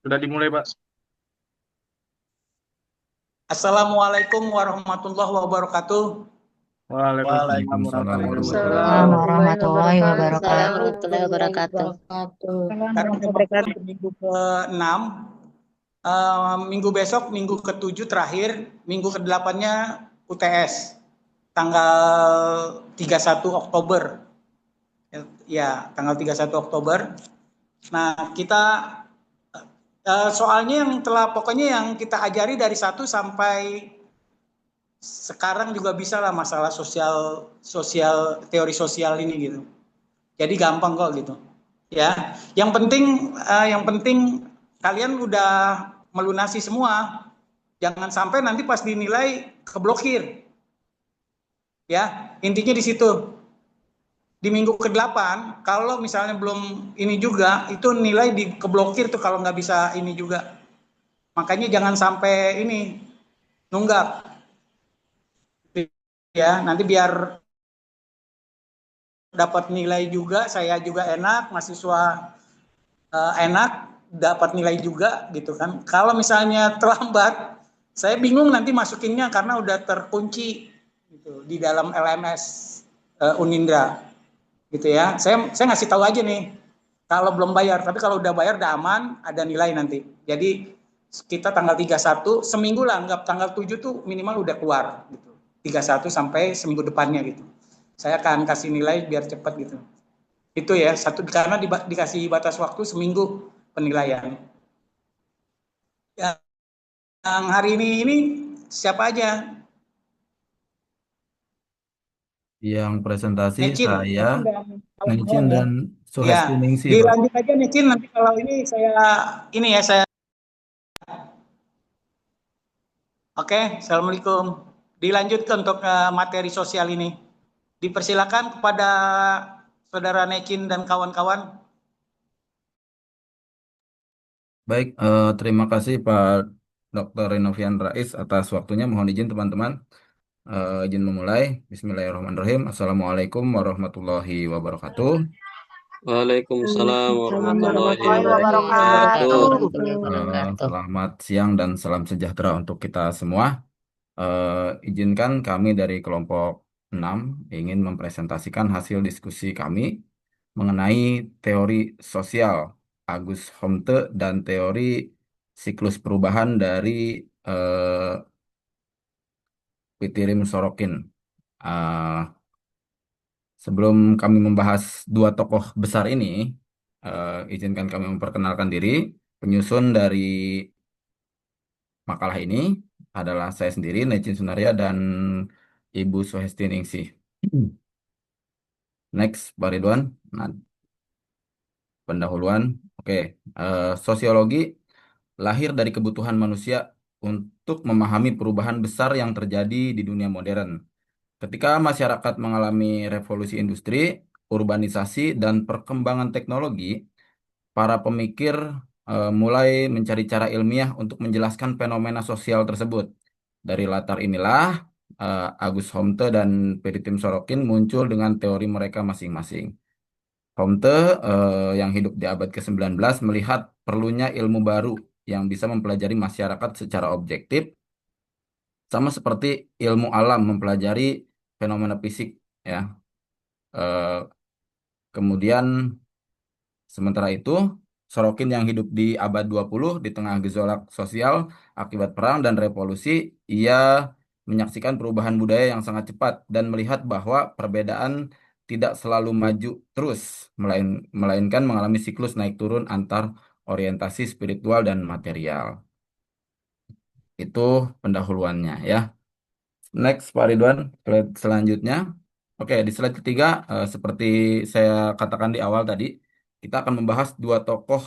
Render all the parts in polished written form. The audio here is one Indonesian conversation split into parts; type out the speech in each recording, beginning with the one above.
Sudah dimulai, Pak. Assalamualaikum warahmatullahi wabarakatuh. Waalaikumsalam Waalaikumsalam warahmatullahi warahmatullahi wabarakatuh. Waalaikumsalam wabarakatuh. warahmatullahi Waalaikumsalam wabarakatuh. warahmatullahi wabarakatuh. Sekarang memasuki ke minggu ke-6, minggu besok, minggu ke-7 terakhir, minggu ke-8-nya UTS, tanggal 31 Oktober. Ya, tanggal 31 Oktober. Nah, kita soalnya pokoknya yang kita ajari dari 1 sampai sekarang juga bisa lah masalah teori sosial ini gitu. Jadi gampang kok gitu. Ya, yang penting kalian udah melunasi semua. Jangan sampai nanti pas dinilai keblokir. Ya, intinya di situ. Di minggu ke-8, kalau misalnya belum ini juga, itu nilai keblokir tuh kalau nggak bisa ini juga. Makanya jangan sampai ini nunggak. Ya, nanti biar dapat nilai juga, saya juga enak, mahasiswa enak, dapat nilai juga gitu kan. Kalau misalnya terlambat, saya bingung nanti masukinnya karena udah terkunci gitu di dalam LMS Unindra gitu ya. Saya ngasih tahu aja nih kalau belum bayar, tapi kalau udah bayar udah aman, ada nilai nanti. Jadi kita tanggal 31 seminggu lah, anggap tanggal 7 tuh minimal udah keluar gitu. 31 sampai seminggu depannya gitu. Saya akan kasih nilai biar cepat gitu. Itu ya, satu karena dikasih batas waktu seminggu penilaian. Yang hari ini siapa aja? Yang presentasi Necin, saya, Necin dan Nencin kawan-kawan ya. dan Ya, Suhesti Ningsih, Pak. dilanjut aja Necin, nanti kalau ini saya. Oke, Assalamualaikum. Dilanjutkan untuk materi sosial ini. Dipersilakan kepada Saudara Necin dan kawan-kawan. Baik, terima kasih Pak Dr. Renovian Rais atas waktunya. Mohon izin teman-teman, izin memulai. Bismillahirrahmanirrahim. Assalamualaikum warahmatullahi wabarakatuh. Waalaikumsalam Waalaikumsalam warahmatullahi warahmatullahi wabarakatuh. wabarakatuh. Warahmatullahi wabarakatuh. Selamat siang dan salam sejahtera untuk kita semua. Izinkan kami dari kelompok 6 ingin mempresentasikan hasil diskusi kami mengenai teori sosial Agus Homte dan teori siklus perubahan dari Pitirim Sorokin. Uh, Sebelum kami membahas dua tokoh besar ini, izinkan kami memperkenalkan diri. Penyusun dari makalah ini adalah saya sendiri, Necin Sunaria, dan Ibu Suhesti Ningsih. Next, Pak Ridwan. Nah, pendahuluan. Oke, sosiologi lahir dari kebutuhan manusia untuk memahami perubahan besar yang terjadi di dunia modern. Ketika masyarakat mengalami revolusi industri, urbanisasi, dan perkembangan teknologi, para pemikir mulai mencari cara ilmiah untuk menjelaskan fenomena sosial tersebut. Dari latar inilah, Agus Homte dan Peritim Sorokin muncul dengan teori mereka masing-masing. Comte yang hidup di abad ke-19 melihat perlunya ilmu baru yang bisa mempelajari masyarakat secara objektif, sama seperti ilmu alam mempelajari fenomena fisik, ya. Eh, Kemudian sementara itu, Sorokin yang hidup di abad 20 di tengah gejolak sosial akibat perang dan revolusi, ia menyaksikan perubahan budaya yang sangat cepat dan melihat bahwa perbedaan tidak selalu maju terus, melainkan mengalami siklus naik turun antar orientasi spiritual dan material. Itu pendahuluannya ya. Next, Pak Ridwan, slide selanjutnya. Oke, di slide ketiga, seperti saya katakan di awal tadi, kita akan membahas dua tokoh.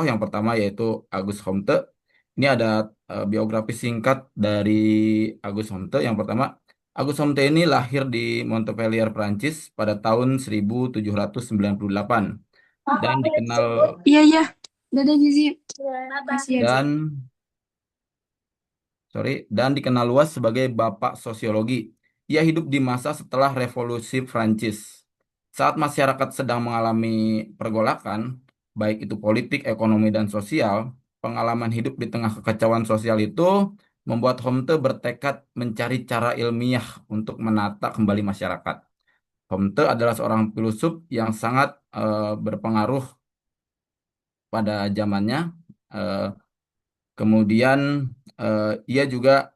Yang pertama yaitu Agus Homte. Ini ada biografi singkat dari Agus Homte. Yang pertama, Agus Homte ini lahir di Montpellier, Prancis pada tahun 1798 dan dikenal Iya, iya. Dadah, Gizi. Makasih ya, Ci. dan dan dikenal luas sebagai bapak sosiologi. Ia hidup di masa setelah Revolusi Prancis. Saat masyarakat sedang mengalami pergolakan, baik itu politik, ekonomi, dan sosial, pengalaman hidup di tengah kekacauan sosial itu membuat Homte bertekad mencari cara ilmiah untuk menata kembali masyarakat. Homte adalah seorang filsuf yang sangat berpengaruh pada zamannya. Eh, Kemudian ia juga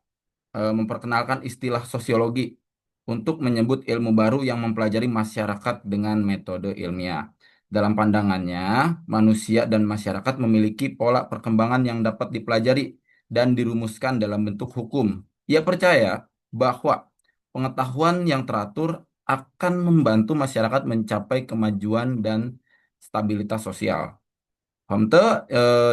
memperkenalkan istilah sosiologi untuk menyebut ilmu baru yang mempelajari masyarakat dengan metode ilmiah. Dalam pandangannya, manusia dan masyarakat memiliki pola perkembangan yang dapat dipelajari dan dirumuskan dalam bentuk hukum. Ia percaya bahwa pengetahuan yang teratur akan membantu masyarakat mencapai kemajuan dan stabilitas sosial. Homte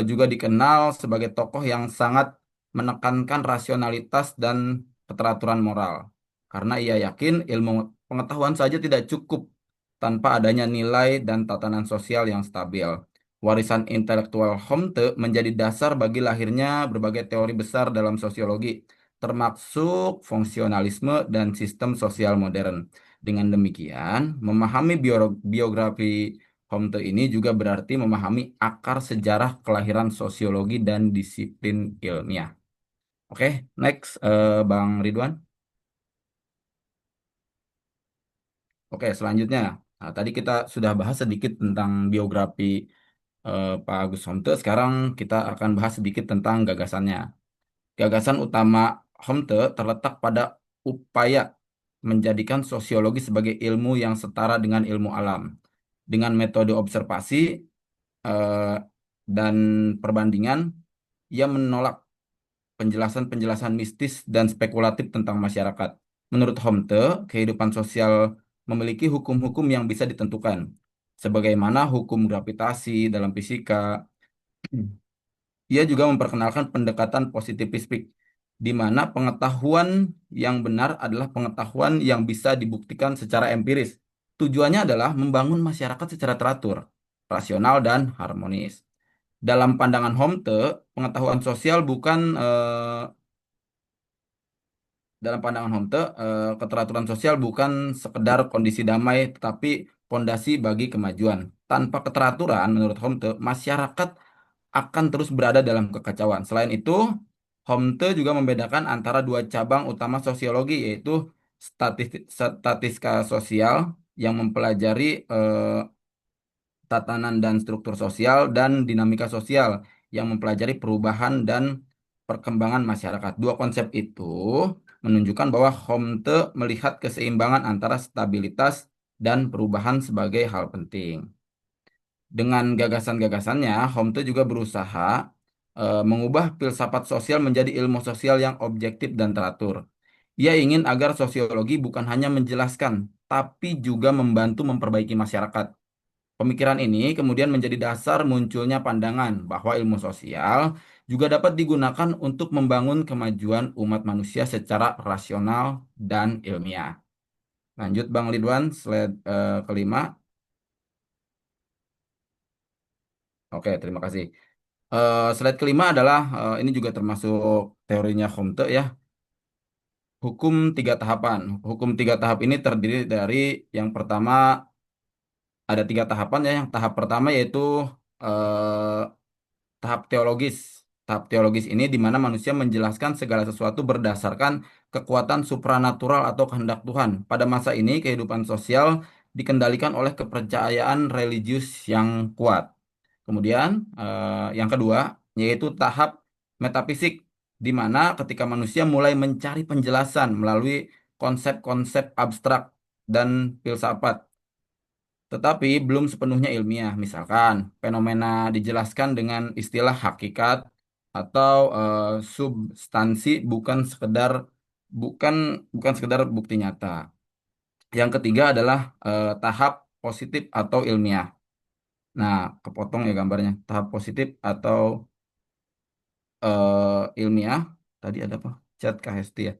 juga dikenal sebagai tokoh yang sangat menekankan rasionalitas dan keteraturan moral. Karena ia yakin ilmu pengetahuan saja tidak cukup tanpa adanya nilai dan tatanan sosial yang stabil. Warisan intelektual Homte menjadi dasar bagi lahirnya berbagai teori besar dalam sosiologi, termasuk fungsionalisme dan sistem sosial modern. Dengan demikian, memahami biografi Homte ini juga berarti memahami akar sejarah kelahiran sosiologi dan disiplin ilmiah. Oke, next, Bang Ridwan. Oke, selanjutnya. Nah, tadi kita sudah bahas sedikit tentang biografi Pak Agus Homte. Sekarang kita akan bahas sedikit tentang gagasannya. Gagasan utama Homte terletak pada upaya menjadikan sosiologi sebagai ilmu yang setara dengan ilmu alam. Dengan metode observasi eh, dan perbandingan, ia menolak penjelasan-penjelasan mistis dan spekulatif tentang masyarakat. Menurut Homte, kehidupan sosial memiliki hukum-hukum yang bisa ditentukan, sebagaimana hukum gravitasi dalam fisika. Ia juga memperkenalkan pendekatan positivistik, di mana pengetahuan yang benar adalah pengetahuan yang bisa dibuktikan secara empiris. Tujuannya adalah membangun masyarakat secara teratur, rasional, dan harmonis. Dalam pandangan Homte, pengetahuan sosial bukan dalam pandangan Homte, keteraturan sosial bukan sekedar kondisi damai, tetapi fondasi bagi kemajuan. Tanpa keteraturan, menurut Homte, masyarakat akan terus berada dalam kekacauan. Selain itu, Homte juga membedakan antara dua cabang utama sosiologi, yaitu statistika sosial yang mempelajari tatanan dan struktur sosial, dan dinamika sosial yang mempelajari perubahan dan perkembangan masyarakat. Dua konsep itu menunjukkan bahwa Homte melihat keseimbangan antara stabilitas dan perubahan sebagai hal penting. Dengan gagasan-gagasannya, Homte juga berusaha mengubah filsafat sosial menjadi ilmu sosial yang objektif dan teratur. Ia ingin agar sosiologi bukan hanya menjelaskan, tapi juga membantu memperbaiki masyarakat. Pemikiran ini kemudian menjadi dasar munculnya pandangan bahwa ilmu sosial juga dapat digunakan untuk membangun kemajuan umat manusia secara rasional dan ilmiah. Lanjut Bang Ridwan, slide kelima. Oke, terima kasih. Slide kelima adalah ini juga termasuk teorinya Comte ya. Hukum tiga tahapan. Hukum tiga tahap ini terdiri dari yang pertama ada tiga tahapan ya. Yang tahap pertama yaitu eh, tahap teologis. Tahap teologis ini di mana manusia menjelaskan segala sesuatu berdasarkan kekuatan supranatural atau kehendak Tuhan. Pada masa ini kehidupan sosial dikendalikan oleh kepercayaan religius yang kuat. Kemudian yang kedua yaitu tahap metafisik di mana ketika manusia mulai mencari penjelasan melalui konsep-konsep abstrak dan filsafat, tetapi belum sepenuhnya ilmiah. Misalkan fenomena dijelaskan dengan istilah hakikat atau substansi, bukan bukan sekedar bukti nyata. Yang ketiga adalah tahap positif atau ilmiah. Nah, kepotong ya gambarnya. Tahap positif atau ilmiah. Tadi ada apa? Chat KST ya.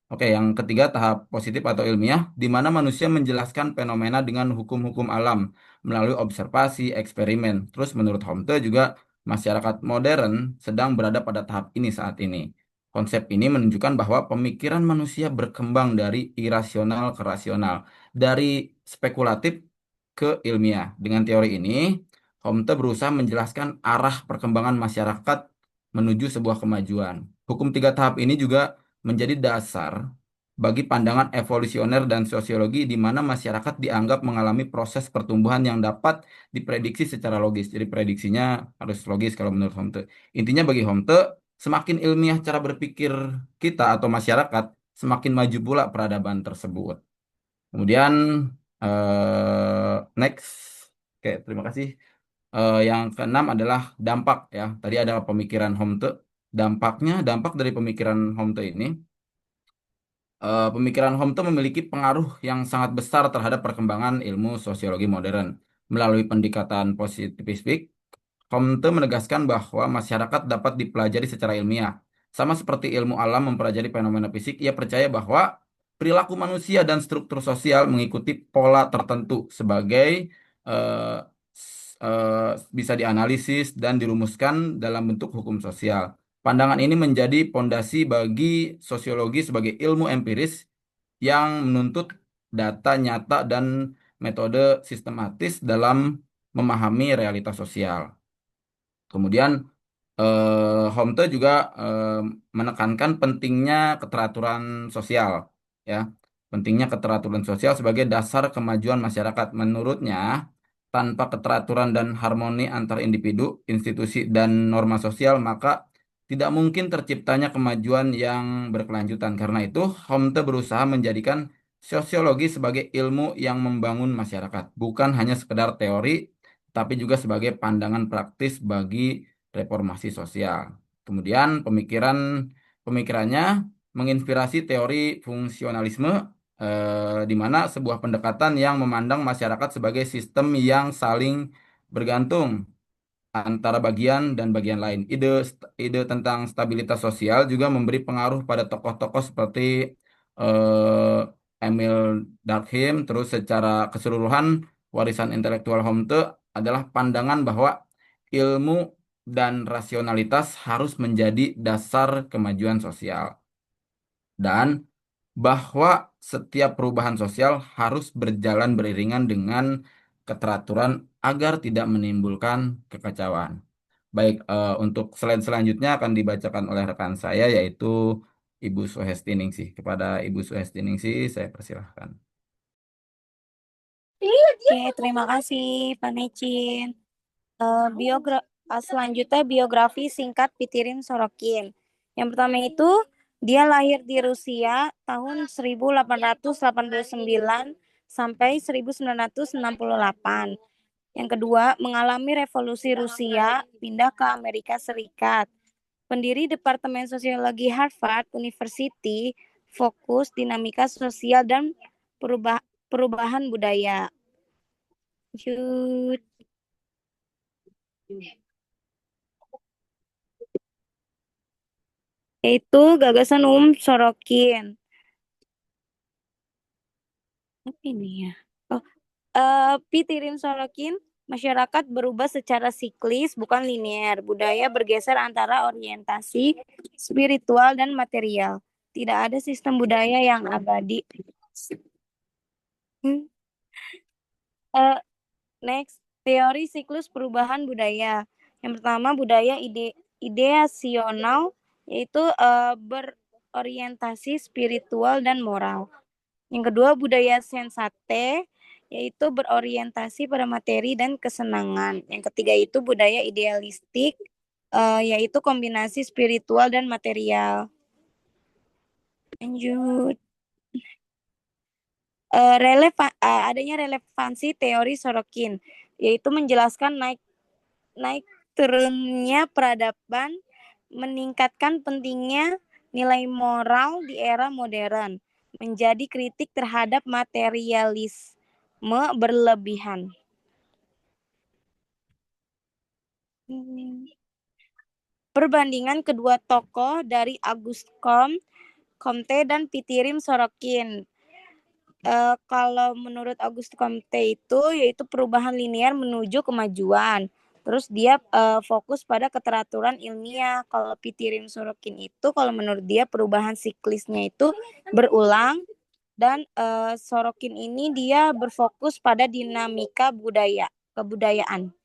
Oke, yang ketiga tahap positif atau ilmiah, di mana manusia menjelaskan fenomena dengan hukum-hukum alam melalui observasi, eksperimen. Terus menurut Homte juga masyarakat modern sedang berada pada tahap ini saat ini. Konsep ini menunjukkan bahwa pemikiran manusia berkembang dari irasional ke rasional, dari spekulatif ke ilmiah. Dengan teori ini, Homte berusaha menjelaskan arah perkembangan masyarakat menuju sebuah kemajuan. Hukum tiga tahap ini juga menjadi dasar bagi pandangan evolusioner dan sosiologi di mana masyarakat dianggap mengalami proses pertumbuhan yang dapat diprediksi secara logis. Jadi prediksinya harus logis kalau menurut Homte. Intinya bagi Homte, semakin ilmiah cara berpikir kita atau masyarakat, semakin maju pula peradaban tersebut. Kemudian next, oke terima kasih. Yang keenam adalah dampak ya. Tadi ada pemikiran Homte. Dampak dari pemikiran Homte ini, pemikiran Homte memiliki pengaruh yang sangat besar terhadap perkembangan ilmu sosiologi modern. Melalui pendekatan positivistik, Comte menegaskan bahwa masyarakat dapat dipelajari secara ilmiah. Sama seperti ilmu alam mempelajari fenomena fisik, ia percaya bahwa perilaku manusia dan struktur sosial mengikuti pola tertentu sebagai eh, bisa dianalisis dan dirumuskan dalam bentuk hukum sosial. Pandangan ini menjadi pondasi bagi sosiologi sebagai ilmu empiris yang menuntut data nyata dan metode sistematis dalam memahami realitas sosial. Kemudian Homte juga menekankan pentingnya keteraturan sosial, ya, pentingnya keteraturan sosial sebagai dasar kemajuan masyarakat. Menurutnya, tanpa keteraturan dan harmoni antar individu, institusi, dan norma sosial, maka tidak mungkin terciptanya kemajuan yang berkelanjutan. Karena itu, Homte berusaha menjadikan sosiologi sebagai ilmu yang membangun masyarakat, bukan hanya sekedar teori, tapi juga sebagai pandangan praktis bagi reformasi sosial. Kemudian pemikirannya menginspirasi teori fungsionalisme, di mana sebuah pendekatan yang memandang masyarakat sebagai sistem yang saling bergantung antara bagian dan bagian lain. Ide tentang stabilitas sosial juga memberi pengaruh pada tokoh-tokoh seperti eh, Emil Durkheim. Terus secara keseluruhan warisan intelektual Homte adalah pandangan bahwa ilmu dan rasionalitas harus menjadi dasar kemajuan sosial dan bahwa setiap perubahan sosial harus berjalan beriringan dengan keteraturan agar tidak menimbulkan kekacauan. Baik, untuk slide selanjutnya akan dibacakan oleh rekan saya yaitu Ibu Suhestiningsih. Kepada Ibu Suhestiningsih saya persilahkan. Oke, terima kasih Pak Necin. Selanjutnya biografi singkat Pitirim Sorokin. Yang pertama itu dia lahir di Rusia tahun 1889 sampai 1968. Yang kedua, mengalami revolusi Rusia, pindah ke Amerika Serikat. Pendiri Departemen Sosiologi Harvard University, fokus dinamika sosial dan perubahan budaya. Lanjut. Yaitu gagasan umum Sorokin. Apa ini ya? Pitirim Sorokin, masyarakat berubah secara siklis, bukan linear. Budaya bergeser antara orientasi spiritual dan material. Tidak ada sistem budaya yang abadi. Next, teori siklus perubahan budaya. Yang pertama, budaya ideasional, yaitu berorientasi spiritual dan moral. Yang kedua, budaya sensate, yaitu berorientasi pada materi dan kesenangan. Yang ketiga itu budaya idealistik, yaitu kombinasi spiritual dan material. Lanjut. Adanya relevansi teori Sorokin, yaitu menjelaskan naik turunnya peradaban, meningkatkan pentingnya nilai moral di era modern, menjadi kritik terhadap materialisme berlebihan. Perbandingan kedua tokoh dari Auguste Comte dan Pitirim Sorokin. Kalau menurut Auguste Comte itu yaitu perubahan linear menuju kemajuan. Terus dia fokus pada keteraturan ilmiah. Kalau Pitirim Sorokin itu kalau menurut dia perubahan siklisnya itu berulang dan Sorokin ini dia berfokus pada dinamika kebudayaan.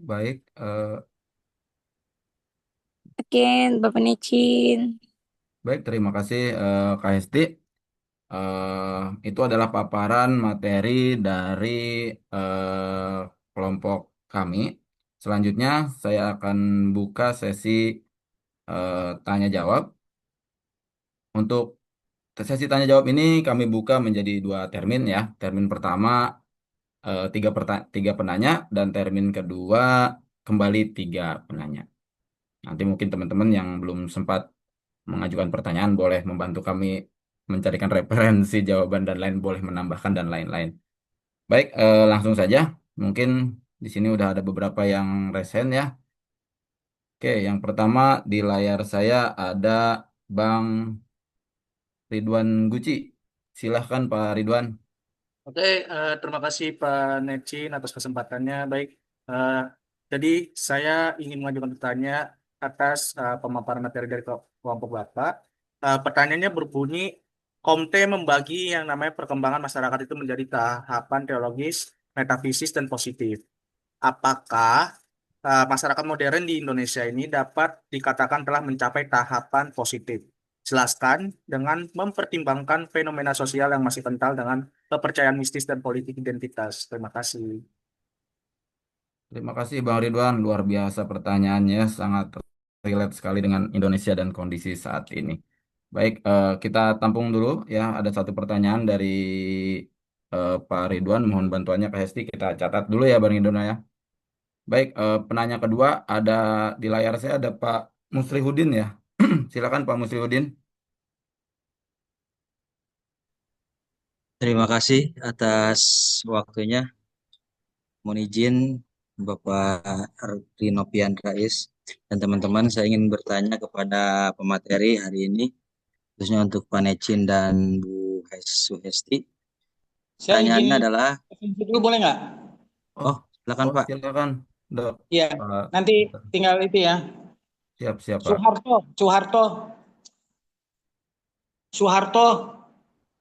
Baik, Oke, Bapak Necin. baik, terima kasih Kak Hesti. Itu adalah paparan materi dari eh, kelompok kami. Selanjutnya, saya akan buka sesi tanya jawab. Untuk sesi tanya jawab ini kami buka menjadi dua termin ya. Termin pertama tiga penanya dan termin kedua kembali tiga penanya. Nanti mungkin teman-teman yang belum sempat mengajukan pertanyaan boleh membantu kami mencarikan referensi jawaban dan lain boleh menambahkan dan lain-lain. Baik, langsung saja. Mungkin di sini udah ada beberapa yang resen ya. Oke, yang pertama di layar saya ada Bang Ridwan Guci. Silahkan Pak Ridwan. Oke, terima kasih Pak Necin atas kesempatannya. Baik, eh, jadi saya ingin mengajukan pertanyaan atas pemaparan materi dari kelompok Bapak. Pertanyaannya berbunyi, Komte membagi yang namanya perkembangan masyarakat itu menjadi tahapan teologis, metafisis, dan positif. Apakah masyarakat modern di Indonesia ini dapat dikatakan telah mencapai tahapan positif? Jelaskan dengan mempertimbangkan fenomena sosial yang masih kental dengan kepercayaan mistis dan politik identitas. Terima kasih. Terima kasih Bang Ridwan, luar biasa pertanyaannya, sangat relate sekali dengan Indonesia dan kondisi saat ini. Baik, kita tampung dulu ya, ada satu pertanyaan dari Pak Ridwan, mohon bantuannya Kak Hesti, kita catat dulu ya Bang Ridwan ya. Baik, penanya kedua ada di layar saya ada Pak Muslihudin ya. Silakan Pak Muslihudin. Terima kasih atas waktunya. Mohon izin Bapak Rinopian Rais dan teman-teman, saya ingin bertanya kepada pemateri hari ini, khususnya untuk Pak Necin dan Bu Suhesti. Saya izin Pertanyaannya adalah, dulu boleh nggak? oh silakan Pak. Silakan, Dok. Iya, Pak, nanti tinggal itu ya. siap Pak. Soeharto.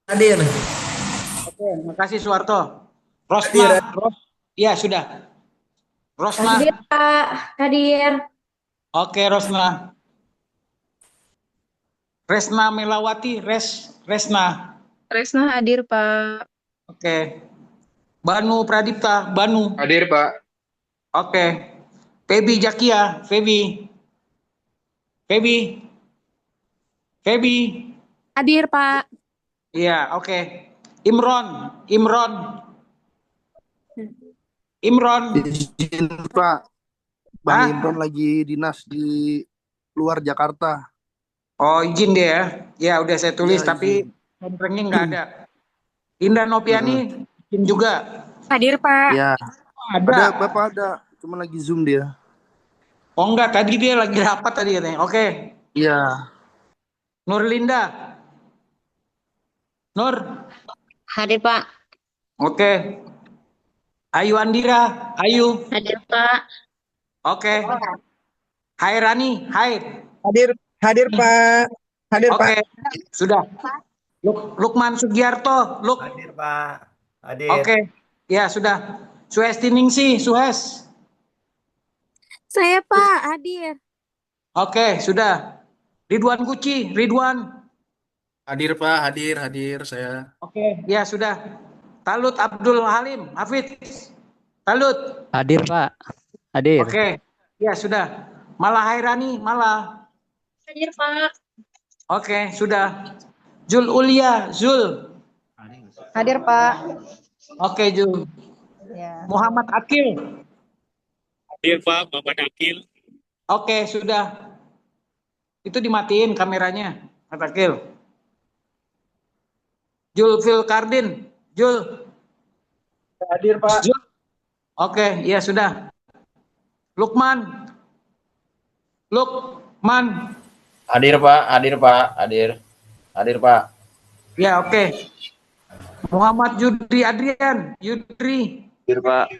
Hadir. Oke, makasih Soeharto. Iya sudah. Rosna. Hadir, Pak. Hadir. Oke, Rosna. Resna Melawati, Resna. Resna hadir, Pak. Oke. Banu Pradipta, Banu. Hadir, Pak. Oke. Febi Jakia, Febi. Hadir, Pak. Iya, oke. Imron. Izin Pak, Bang Hah? Imron lagi dinas di luar Jakarta. Oh, izin dia ya. Ya, udah saya tulis, Ya, tapi kontrengnya nggak ada. Indah Nopiani, izin juga. Hadir, Pak. Ya, Ada. ada Bapak ada, cuma lagi Zoom dia. Oh enggak, tadi dia lagi rapat tadi katanya. Oke. Iya. Nurlinda. Nur. Hadir, Pak. Oke. Ayu Andira. Ayu. Hadir, Pak. Oke. Hai Rani. Hai. Hadir Pak. Oke. Sudah. Lukman Sugiarto. Hadir Pak. Hadir. Oke. Ya sudah. Suhesti Ningsi. Suhes. Saya Pak, hadir. Oke, sudah. Ridwan Guci. Ridwan. Hadir, Pak. Hadir saya. Oke, ya sudah. Talut Abdul Halim. Hafid. Talut. Hadir Pak. Hadir. Oke. Ya sudah. Malah Hairani. Malah. Hadir, Pak. Oke, sudah. Jul Ulia. Zul. Hadir Pak. Oke, Jul. Ya. Muhammad Akil. Hadir, Pak. Bapak Akil. Oke, sudah. Itu dimatiin kameranya, Muhammad Akil. Jul Filkardin. Jul. Hadir Pak. Jul. Oke, ya sudah. Lukman. Hadir Pak. Hadir Pak. Ya, oke. Muhammad Yudri Adrian. Yudri. Hadir Pak.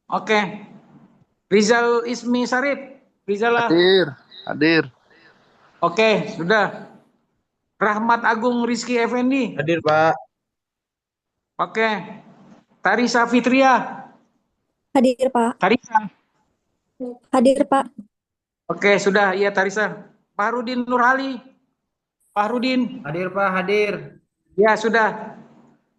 Oke. Rizal Ismi Sarip. Rizal. Hadir. Oke, sudah. Rahmat Agung Rizky Effendi. Hadir Pak. Oke. Tarisa Fitria. Hadir, Pak. Tarisa. Hadir, Pak. Oke, sudah. Iya, Tarisa. Pak Rudin Nurhali. Pak Rudin. Hadir Pak, hadir. Ya, sudah.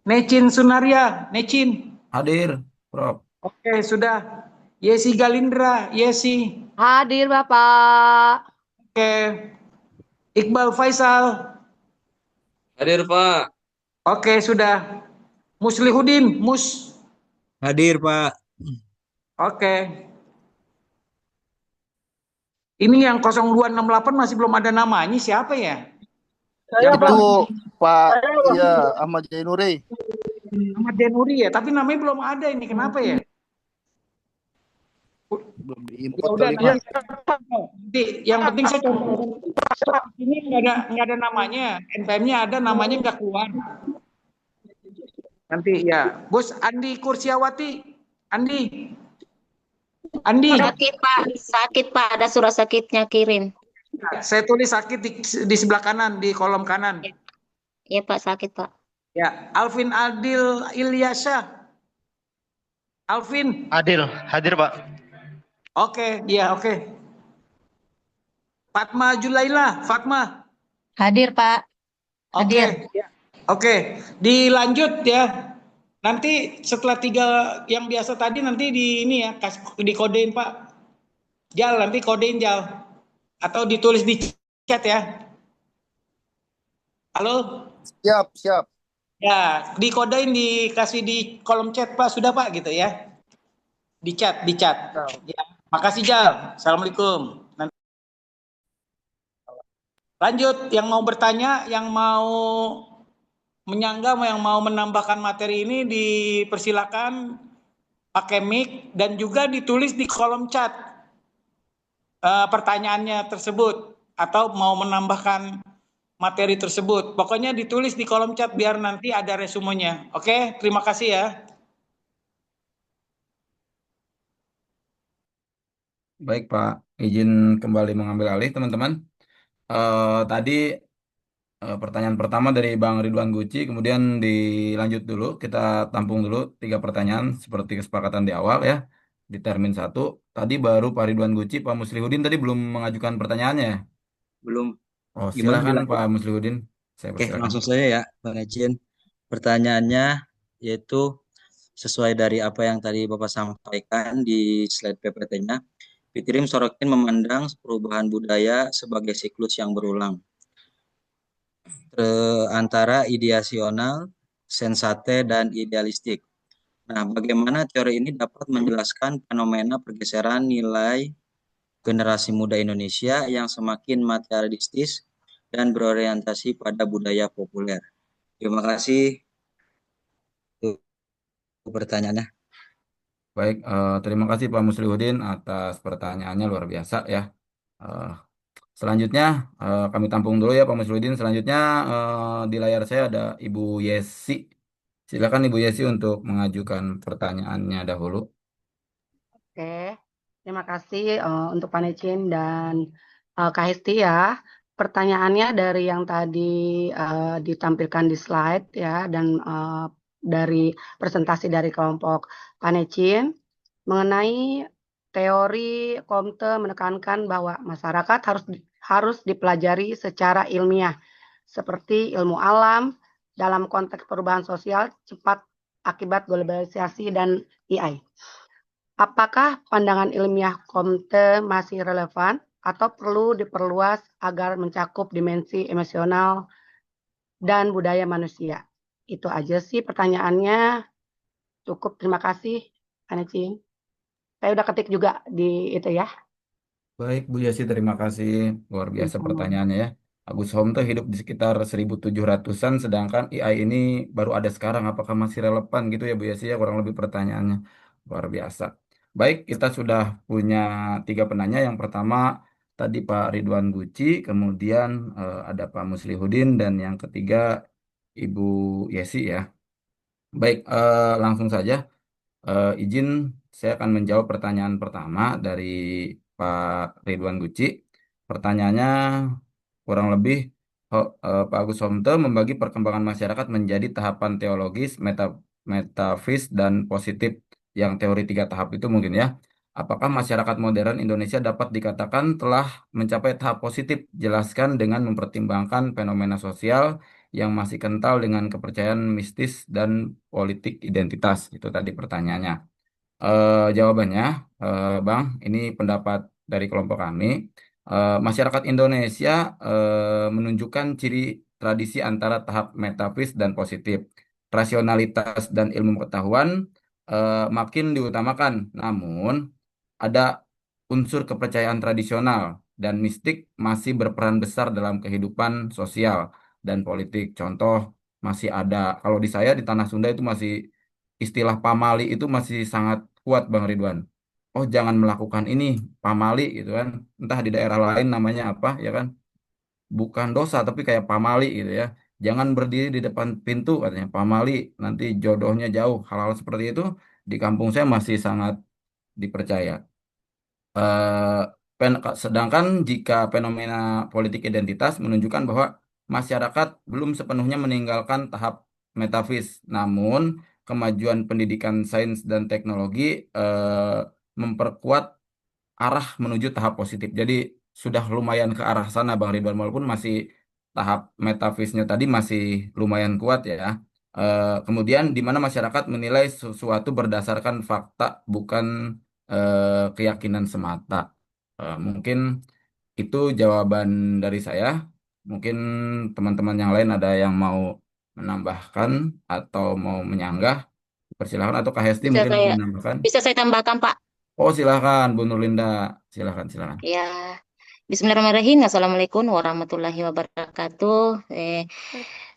Necin Sunaria. Necin. Hadir, Prof. Oke, sudah. Yesi Galindra. Yesi. Hadir, Bapak. Oke. Iqbal Faisal. Hadir Pak. Oke, sudah. Muslihudin. Mus. Hadir Pak. Oke. Ini yang 0268 masih belum ada namanya. Siapa ya? Itu Yang Pak, iya Ahmad Jainuri. Ahmad Denuri ya, tapi namanya belum ada ini. Kenapa ya? Belum Ya diinput udah, kali Pak. nanti yang penting saya coba. Ini nggak ada namanya. NPM-nya ada, namanya nggak keluar. Nanti ya, Bos Andi Kursiawati. Andi. Sakit Pak, ada surat sakitnya kirim. Saya tulis sakit di sebelah kanan, di kolom kanan. Iya Pak, sakit Pak. Ya, Alvin Adil Ilyasa. Alvin. Hadir Pak. Oke, iya oke. Fatma Julaila, Fatma. Hadir, Pak. Oke. Ya. Oke, dilanjut ya. Nanti setelah 3 yang biasa tadi nanti di ini ya, dikodein Pak. Jal, nanti kodein Jal. Atau ditulis di chat ya. Halo? Siap. Ya, dikodein dikasih di kolom chat Pak, sudah Pak gitu ya. Di chat. Ya, makasih Jal. Assalamualaikum. Nanti. Lanjut, yang mau bertanya, yang mau menyanggah, yang mau menambahkan materi ini dipersilakan pakai mic dan juga ditulis di kolom chat pertanyaannya tersebut atau mau menambahkan materi tersebut. Pokoknya ditulis di kolom chat biar nanti ada resumenya. Oke, terima kasih ya. Baik, Pak. Izin kembali mengambil alih, teman-teman. Tadi pertanyaan pertama dari Bang Ridwan Guci, kemudian dilanjut dulu, kita tampung dulu 3 pertanyaan seperti kesepakatan di awal ya, di termin 1. Tadi baru Pak Ridwan Guci, Pak Muslihudin tadi belum mengajukan pertanyaannya. Belum. Oh, Gimana silakan dilanjut? Pak Muslihudin. Saya Oke, persilakan. langsung saja ya, Bang Ecin. Pertanyaannya yaitu sesuai dari apa yang tadi Bapak sampaikan di slide PPT-nya. Fitrim Sorokin memandang perubahan budaya sebagai siklus yang berulang antara ideasional, sensate, dan idealistik. Nah, bagaimana teori ini dapat menjelaskan fenomena pergeseran nilai generasi muda Indonesia yang semakin materialistis dan berorientasi pada budaya populer? Terima kasih untuk pertanyaannya. Baik, terima kasih Pak Muslihudin atas pertanyaannya, luar biasa ya. Selanjutnya kami tampung dulu ya Pak Muslihudin. Selanjutnya di layar saya ada Ibu Yesi. Silakan Ibu Yesi untuk mengajukan pertanyaannya dahulu. Oke, terima kasih untuk Pak Necin dan Kak Hesti ya. Pertanyaannya dari yang tadi ditampilkan di slide ya dan dari presentasi dari kelompok Pak Necin mengenai teori Comte menekankan bahwa masyarakat harus dipelajari secara ilmiah seperti ilmu alam dalam konteks perubahan sosial cepat akibat globalisasi dan AI. Apakah pandangan ilmiah Comte masih relevan atau perlu diperluas agar mencakup dimensi emosional dan budaya manusia? Itu aja sih pertanyaannya. Cukup, terima kasih, Anecin. Saya udah ketik juga di itu ya. Baik Bu Yesi, terima kasih. Luar biasa pertanyaannya ya. Agus Homto hidup di sekitar 1700-an, sedangkan AI ini baru ada sekarang. Apakah masih relevan gitu ya Bu Yesi ya? Kurang lebih pertanyaannya. Luar biasa. Baik, kita sudah punya 3 penanya. Yang pertama tadi Pak Ridwan Guci, kemudian ada Pak Muslihudin, dan yang ketiga Ibu Yesi ya. Baik, langsung saja. Izin saya akan menjawab pertanyaan pertama dari Pak Ridwan Guci. Pertanyaannya kurang lebih Pak Agus Somto membagi perkembangan masyarakat menjadi tahapan teologis, metafis, dan positif. Yang teori 3 tahap itu mungkin ya. Apakah masyarakat modern Indonesia dapat dikatakan telah mencapai tahap positif? Jelaskan dengan mempertimbangkan fenomena sosial yang masih kental dengan kepercayaan mistis dan politik identitas. Itu tadi pertanyaannya. Jawabannya, Bang, ini pendapat dari kelompok kami. Masyarakat Indonesia menunjukkan ciri tradisi antara tahap metafis dan positif. Rasionalitas dan ilmu pengetahuan makin diutamakan, namun ada unsur kepercayaan tradisional dan mistik masih berperan besar dalam kehidupan sosial dan politik. Contoh, masih ada, kalau di saya di Tanah Sunda itu masih istilah pamali itu masih sangat kuat Bang Ridwan. Oh jangan melakukan ini, pamali gitu kan. Entah di daerah lain namanya apa ya kan. Bukan dosa tapi kayak pamali gitu ya. Jangan berdiri di depan pintu katanya pamali, nanti jodohnya jauh. Hal-hal seperti itu di kampung saya masih sangat dipercaya. Eh, Sedangkan jika fenomena politik identitas menunjukkan bahwa masyarakat belum sepenuhnya meninggalkan tahap metafis, namun kemajuan pendidikan sains dan teknologi memperkuat arah menuju tahap positif. Jadi sudah lumayan ke arah sana Bang Ridwan, walaupun masih tahap metafisnya tadi masih lumayan kuat ya. Kemudian di mana masyarakat menilai sesuatu berdasarkan fakta bukan keyakinan semata. Mungkin itu jawaban dari saya. Mungkin teman-teman yang lain ada yang mau menambahkan atau mau menyanggah. Persilahkan atau Kak Hesti Bisa mungkin mau saya menambahkan. bisa saya tambahkan, Pak? Oh silahkan Bu Nurlinda. Silahkan, silahkan. Ya. Bismillahirrahmanirrahim. Assalamualaikum warahmatullahi wabarakatuh.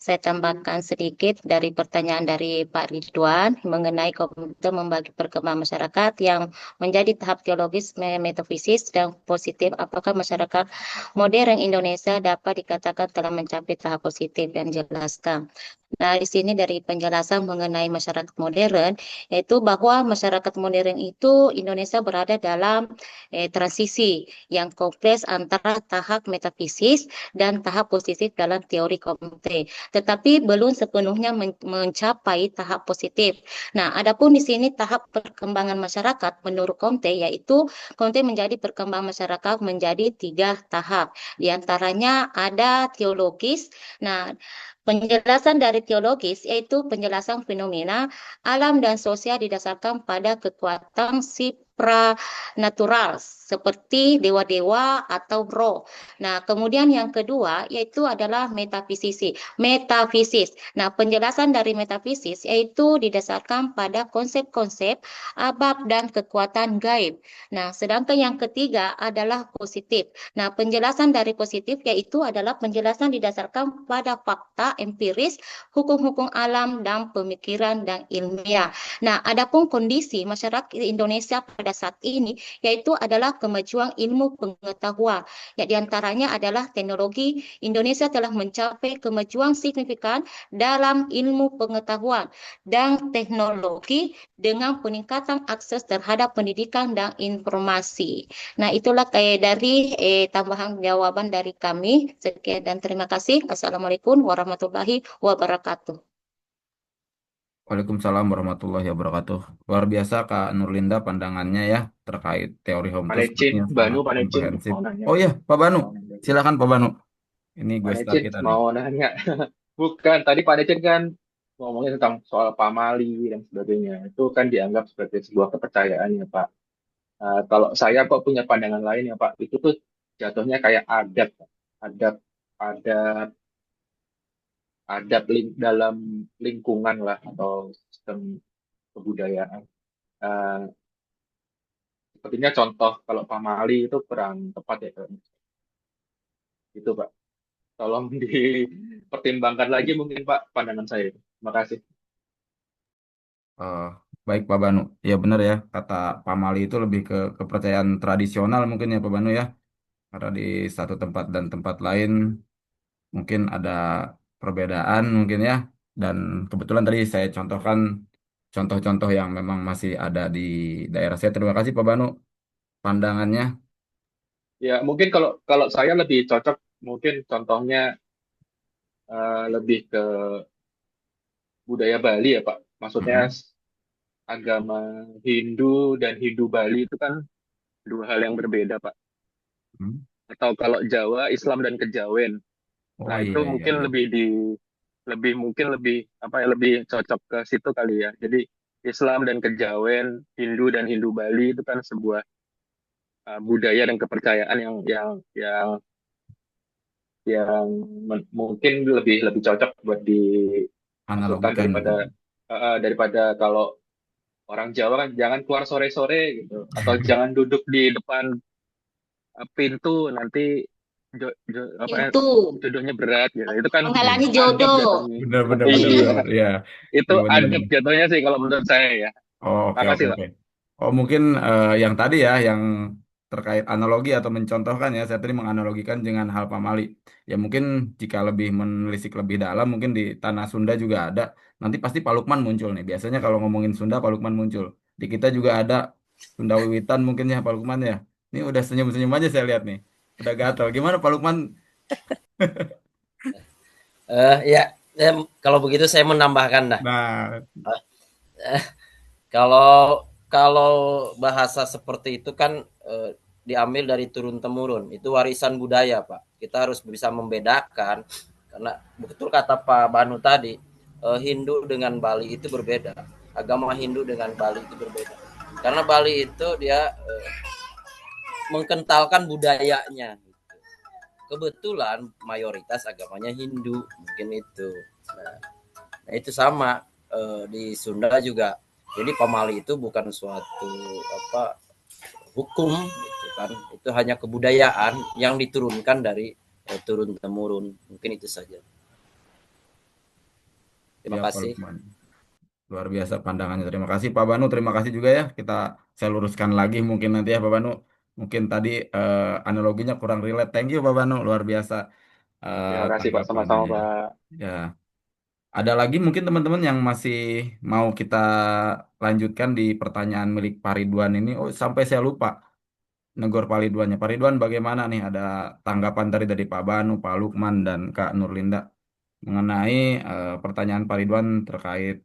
Saya tambahkan sedikit dari pertanyaan dari Pak Ridwan mengenai komite membagi perkembangan masyarakat yang menjadi tahap teologis, metafisis, dan positif. Apakah masyarakat modern Indonesia dapat dikatakan telah mencapai tahap positif yang jelaskan? Nah, di sini dari penjelasan mengenai masyarakat modern, yaitu bahwa masyarakat modern itu Indonesia berada dalam transisi yang kompleks antara tahap metafisis dan tahap positif dalam teori komite, tetapi belum sepenuhnya mencapai tahap positif. Nah, adapun di sini tahap perkembangan masyarakat menurut komite, yaitu komite menjadi perkembangan masyarakat menjadi 3 tahap. Di antaranya ada teologis. Nah, penjelasan dari teologis yaitu penjelasan fenomena alam dan sosial didasarkan pada kekuatan supranatural seperti dewa-dewa atau roh. Nah, kemudian yang kedua yaitu adalah metafisis. Nah, penjelasan dari metafisis yaitu didasarkan pada konsep-konsep abab dan kekuatan gaib. Nah, sedangkan yang ketiga adalah positif. Nah, penjelasan dari positif yaitu adalah penjelasan didasarkan pada fakta empiris, hukum-hukum alam, dan pemikiran dan ilmiah. Nah, adapun kondisi masyarakat Indonesia pada saat ini yaitu adalah kemajuan ilmu pengetahuan. Ya, diantaranya adalah teknologi. Indonesia telah mencapai kemajuan signifikan dalam ilmu pengetahuan dan teknologi dengan peningkatan akses terhadap pendidikan dan informasi. Nah, itulah dari tambahan jawaban dari kami. Sekian dan terima kasih. Assalamualaikum warahmatullahi wabarakatuh. Waalaikumsalam warahmatullahi wabarakatuh. Luar biasa Kak Nurlinda pandangannya ya terkait teori home Pak tool Necin, sepertinya Banu, sangat Pak Necin komprehensif. mau nanya. Oh iya, Pak Banu. Silakan Pak Banu. Ini Pak gue star Necin kita nih. mau nanya. Bukan, tadi Pak Necin kan ngomongin tentang soal pamali dan sebagainya. Itu kan dianggap sebagai sebuah kepercayaan ya Pak. Kalau saya kok punya pandangan lain ya Pak. Itu tuh jatuhnya kayak adat, Pak. Adat, adat, dalam lingkungan lah atau sistem kebudayaan. Eh, Sepertinya contoh kalau pamali itu kurang tepat ya Pak. Gitu Pak. Tolong dipertimbangkan lagi mungkin Pak pandangan saya. Terima kasih. Eh, Baik Pak Banu. Ya benar ya kata Pak Mali itu lebih ke kepercayaan tradisional mungkin ya Pak Banu ya. Karena di satu tempat dan tempat lain mungkin ada perbedaan mungkin ya. Dan kebetulan tadi saya contohkan contoh-contoh yang memang masih ada di daerah saya. Terima kasih Pak Banu pandangannya. Ya mungkin kalau kalau saya lebih cocok mungkin contohnya lebih ke budaya Bali ya Pak. Maksudnya Mm-mm. agama Hindu dan Hindu Bali itu kan dua hal yang berbeda, Pak. Hmm. Atau kalau Jawa, Islam dan Kejawen. Oh Nah, itu iya iya mungkin iya. lebih apa ya, lebih cocok ke situ kali ya. Jadi Islam dan Kejawen, Hindu dan Hindu Bali itu kan sebuah budaya dan kepercayaan yang yang mungkin lebih lebih cocok buat dimasukkan Analogikan. daripada kalau orang Jawa kan jangan keluar sore-sore gitu, atau jangan duduk di depan pintu nanti apa Itu jodohnya berat gitu. Itu kan menghalangi adab jodoh. jatuhnya. Benar benar benar Iya, benar. Iya. itu Iya benar adab benar. jatuhnya sih kalau menurut saya ya. Oh, oke oke Makasih, Pak. oke. Oh mungkin yang tadi ya yang terkait analogi atau mencontohkan ya saya tadi menganalogikan dengan hal pamali. Ya mungkin jika lebih menelisik lebih dalam mungkin di tanah Sunda juga ada. Nanti pasti Pak Lukman muncul nih. Biasanya kalau ngomongin Sunda Pak Lukman muncul. Di kita juga ada Sunda Wiwitan mungkin ya Pak Lukman ya. Ini udah senyum-senyum aja saya lihat nih. Udah gatal. Gimana Pak Lukman? Ya, kalau begitu saya menambahkan dah. Nah, Kalau kalau bahasa seperti itu kan diambil dari turun temurun. Itu warisan budaya, Pak. Kita harus bisa membedakan karena betul kata Pak Banu tadi, Hindu dengan Bali itu berbeda. Agama Hindu dengan Bali itu berbeda. Karena Bali itu dia mengkentalkan budayanya. Kebetulan mayoritas agamanya Hindu, mungkin itu. Nah itu sama di Sunda juga. Jadi pamali itu bukan suatu apa hukum gitu kan. Itu hanya kebudayaan yang diturunkan dari turun temurun. Mungkin itu saja. Terima ya Pak kasih. Lukman. Luar biasa pandangannya. Terima kasih Pak Banu. Terima kasih juga ya. Saya luruskan lagi mungkin nanti ya Pak Banu. Mungkin tadi analoginya kurang relate. Thank you Pak Banu. Luar biasa Terima kasih, Pak. tanggapannya Sama-sama, ya. Pak. Ya. Ada lagi mungkin teman-teman yang masih mau kita lanjutkan di pertanyaan milik Pak Ridwan ini. Oh, sampai saya lupa negor Pak Ridwannya. Pak Ridwan bagaimana nih? Ada tanggapan dari Pak Banu, Pak Lukman, dan Kak Nurlinda mengenai pertanyaan Pak Ridwan terkait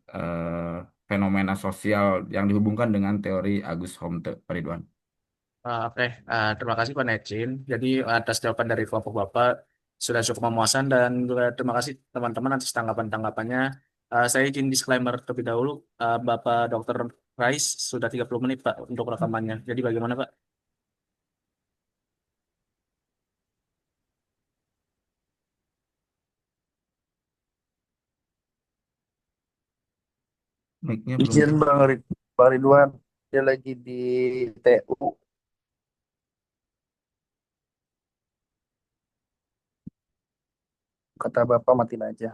fenomena sosial yang dihubungkan dengan teori Agus Homte, Pak Ridwan. Oke, terima kasih Pak Necin. Jadi atas jawaban dari kelompok Bapak sudah cukup memuaskan dan juga terima kasih teman-teman atas tanggapan-tanggapannya. Saya izin disclaimer terlebih dahulu, Bapak Dr. Rais sudah 30 menit Pak untuk rekamannya. Jadi bagaimana Pak? Mic-nya belum. Izin Bang Ridwan, dia lagi di TU. Kata Bapak matiin aja.